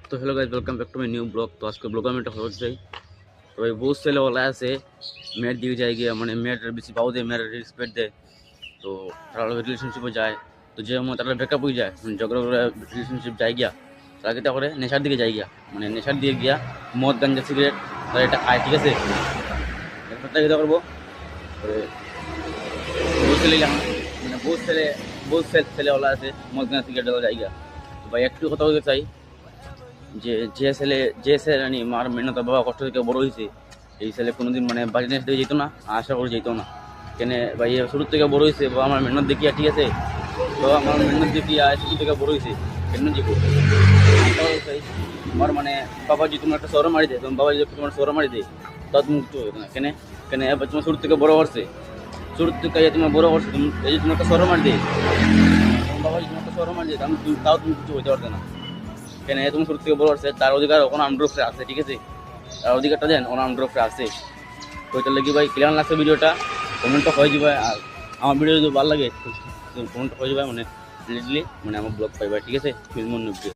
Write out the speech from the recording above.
তো hello guys, welcome back to my new blog. তো আজকে ব্লগ আমি একটা খবর চাই। তো এই বহুত ছেলেওয়ালা আছে মেয়ের দিকে যায় গিয়া, মানে মেয়েটার বেশি পাও দেয়, মেয়ের রেসপেক্ট দেয়। তো তারা রিলেশনশিপে যায়, তো যে তারা ব্রেকআপ হয়ে যায়, মানে ঝগড়া করে রিলেশনশিপ যায় গিয়া, তারা কিতা করে নেশার দিকে যায় গিয়া, মানে নেশার দিকে গিয়া মদ গাঞ্জা সিগারেট তারা এটা খায়, ঠিক আছে। ব্যাপারটা কিতা করবো, বহুত ছেলে মানে বহুত ছেলেওয়ালা আছে মদ গাঞ্জা সিগারেট যায় গিয়া। তো ভাই একটু কথা বলতে চাই যে যে ছেলে মানে মার মেহনত বাবা কষ্ট থেকে বড় হয়েছে, এই ছেলে কোনোদিন মানে বাড়ি নেশা থেকে যেত না, আশা করে যেত না। কেন ভাই শুরু থেকে বড় হয়েছে, বাবা আমার মেহনত দেখিয়া, ঠিক আছে, বাবা আমার মেহনত দেখিয়া শুরু থেকে বড় হয়েছে, কেন যাবো আমার মানে বাবা যদি তোমার একটা শহরে মারি দেয়, তোমার বাবা যদি তোমার শহরে মারি দেয়, তাও তুমি কিছু হবে না। কেন কেন এবার তোমার শুরু থেকে বড় করছে, শুরু থেকে তোমার বড় করছে, তুমি এই যে তোমার একটা শহরে মারি দেয়, তোমার বাবা যদি তোমার একটা শহরে মারি দেয়, তাও তুমি কিছু হইতে পারবে না। কেন তুমি শুরু থেকে বড় করছে, তার অধিকার ওখানে আন্ডার উপরে আছে, ঠিক আছে, তার অধিকারটা দেন ওখানে আন্ডার উপরে আছে। তো এটা লাগি ভাই ক্লিয়ার লাগছে ভিডিওটা, কমেন্টটা হয়ে যাবে। আর আমার ভিডিও যদি ভালো লাগে কমেন্টটা হয়ে যাবে, মানে লিটলি মানে আমার ব্লগ পাইবা, ঠিক আছে, ফিল্ম